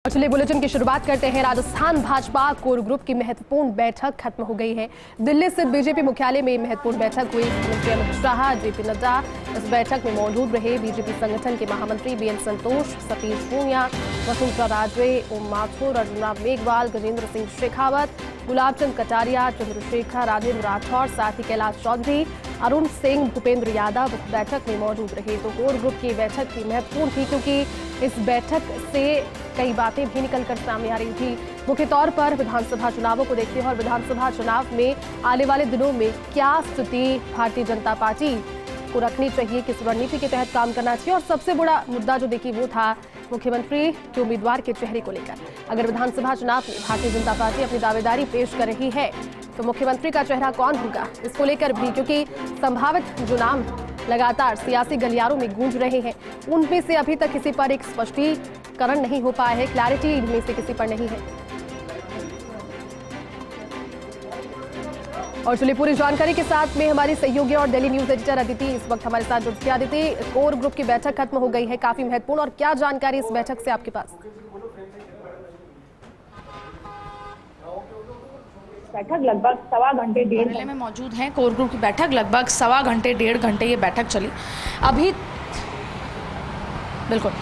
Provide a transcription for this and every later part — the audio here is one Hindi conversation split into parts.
चलिए बुलेटिन की शुरुआत करते हैं। राजस्थान भाजपा कोर ग्रुप की महत्वपूर्ण बैठक खत्म हो गई है। दिल्ली स्थित बीजेपी मुख्यालय में महत्वपूर्ण बैठक हुई। मुख्यमंत्री अमित शाह, जेपी नड्डा इस बैठक में मौजूद रहे। बीजेपी संगठन के महामंत्री बीएल संतोष, सतीश पूनिया, वसुंधरा राजे, ओम माथुर, अर्जुना मेघवाल, गजेंद्र सिंह शेखावत, गुलाबचंद कटारिया, चंद्रशेखर, राजेंद्र राठौर, साथ ही कैलाश चौधरी, अरुण सिंह, भूपेंद्र यादव बैठक में मौजूद रहे। तो कोर ग्रुप की बैठक भी महत्वपूर्ण थी क्योंकि इस बैठक से कई बातें भी निकलकर सामने आ रही थी। मुख्य तौर पर विधानसभा चुनावों को देखते हुए और विधानसभा चुनाव में आने वाले दिनों में क्या स्थिति भारतीय जनता पार्टी को रखनी चाहिए, किस रणनीति के तहत काम करना चाहिए, और सबसे बड़ा मुद्दा जो देखिए वो था मुख्यमंत्री के उम्मीदवार के चेहरे को लेकर। अगर विधानसभा चुनाव में भारतीय जनता पार्टी अपनी दावेदारी पेश कर रही है तो मुख्यमंत्री का चेहरा कौन होगा, इसको लेकर भी, क्योंकि संभावित जो नाम लगातार सियासी गलियारों में गूंज रहे हैं उनमें से अभी तक किसी पर एक स्पष्टीकरण नहीं हो पाया है, क्लैरिटी इनमें से किसी पर नहीं है। और चलिए पूरी जानकारी के साथ में हमारी सहयोगी और दिल्ली न्यूज एडिटर अदिति इस वक्त हमारे साथ जुड़ गई। अदिति, कोर ग्रुप की बैठक खत्म हो गई है, काफी महत्वपूर्ण, और क्या जानकारी इस बैठक से आपके पास? बैठक लगभग सवा घंटे डेढ़ घंटे में मौजूद हैं। कोर ग्रुप की बैठक लगभग सवा घंटे डेढ़ घंटे ये बैठक चली। अभी बिल्कुल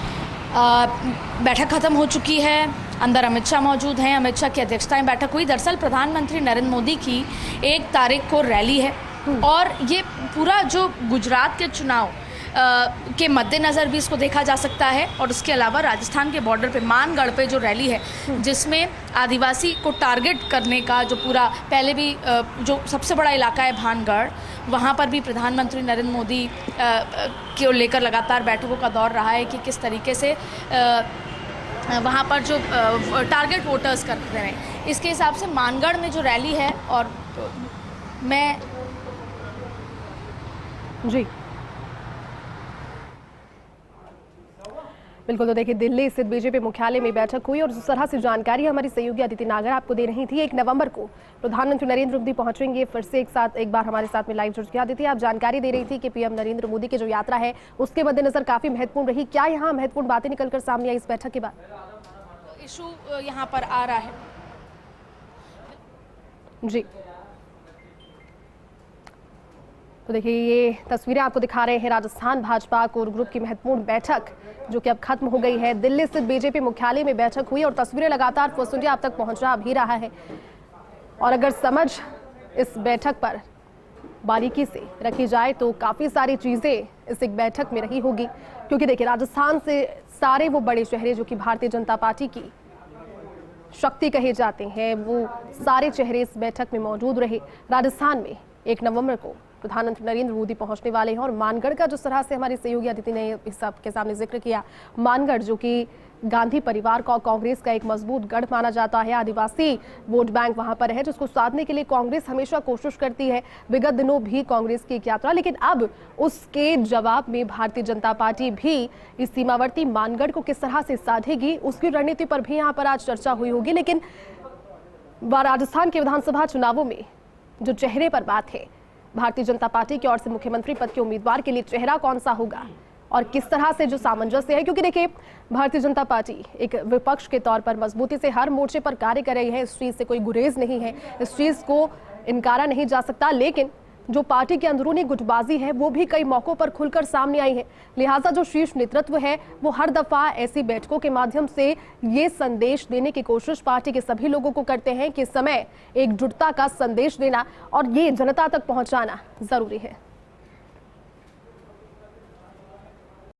बैठक खत्म हो चुकी है। अंदर अमित शाह मौजूद हैं। अमित शाह की अध्यक्षता में बैठक हुई। दरअसल प्रधानमंत्री नरेंद्र मोदी की 1 तारीख को रैली है और ये पूरा जो गुजरात के चुनाव के मद्देनज़र भी इसको देखा जा सकता है। और उसके अलावा राजस्थान के बॉर्डर पे मानगढ़ पे जो रैली है जिसमें आदिवासी को टारगेट करने का जो पूरा पहले भी जो सबसे बड़ा इलाका है भानगढ़, वहाँ पर भी प्रधानमंत्री नरेंद्र मोदी को लेकर लगातार बैठकों का दौर रहा है कि किस तरीके से वहाँ पर जो टारगेट वोटर्स करते हैं। इसके हिसाब से मानगढ़ में जो रैली है, और मैं जी बिल्कुल, तो देखिए दिल्ली स्थित बीजेपी मुख्यालय में बैठक हुई और जिस तरह से जानकारी हमारी सहयोगी अदिति नागर आपको दे रही थी, 1 नवंबर को प्रधानमंत्री नरेंद्र मोदी पहुंचेंगे। फिर से एक बार हमारे साथ में लाइव जुड़ गया। अदिति, आप जानकारी दे रही थी कि पीएम नरेंद्र मोदी की जो यात्रा है उसके मद्देनजर काफी महत्वपूर्ण रही। क्या यहाँ महत्वपूर्ण बातें निकलकर सामने आई इस बैठक के बाद? इशू यहाँ पर आ रहा है जी, तो देखिए ये तस्वीरें आपको दिखा रहे हैं। राजस्थान भाजपा कोर ग्रुप की महत्वपूर्ण बैठक जो कि अब खत्म हो गई है। दिल्ली स्थित बीजेपी मुख्यालय में बैठक हुई और तस्वीरें लगातार फर्स्ट इंडिया आप तक पहुंचा भी रहा है। और अगर समझ इस बैठक पर बारीकी से रखी जाए तो काफी सारी चीजें इस एक बैठक में रही होगी, क्योंकि देखिए राजस्थान से सारे वो बड़े चेहरे जो कि भारतीय जनता पार्टी की शक्ति कहे जाते हैं वो सारे चेहरे इस बैठक में मौजूद रहे। राजस्थान में 1 नवंबर को प्रधानमंत्री नरेंद्र मोदी पहुंचने वाले हैं और मानगढ़ का जिस तरह से हमारी सहयोगी अदिति ने इस सबके सामने जिक्र किया, मानगढ़ जो कि गांधी परिवार का और कांग्रेस का एक मजबूत गढ़ माना जाता है, आदिवासी वोट बैंक वहां पर है जिसको साधने के लिए कांग्रेस हमेशा कोशिश करती है। विगत दिनों भी कांग्रेस की एक यात्रा, लेकिन अब उसके जवाब में भारतीय जनता पार्टी भी इस सीमावर्ती मानगढ़ को किस तरह से साधेगी उसकी रणनीति पर भी यहाँ पर आज चर्चा हुई होगी। लेकिन राजस्थान के विधानसभा चुनावों में जो चेहरे पर बात है, भारतीय जनता पार्टी की ओर से मुख्यमंत्री पद के उम्मीदवार के लिए चेहरा कौन सा होगा और किस तरह से जो सामंजस्य है, क्योंकि देखिए भारतीय जनता पार्टी एक विपक्ष के तौर पर मजबूती से हर मोर्चे पर कार्य कर रही है। इस चीज से कोई गुरेज नहीं है, इस चीज को इनकारा नहीं जा सकता। लेकिन जो पार्टी की अंदरूनी गुटबाजी है वो भी कई मौकों पर खुलकर सामने आई है। लिहाजा जो शीर्ष नेतृत्व है वो हर दफा ऐसी बैठकों के माध्यम से ये संदेश देने की कोशिश पार्टी के सभी लोगों को करते हैं कि समय एकजुटता का संदेश देना और ये जनता तक पहुंचाना जरूरी है।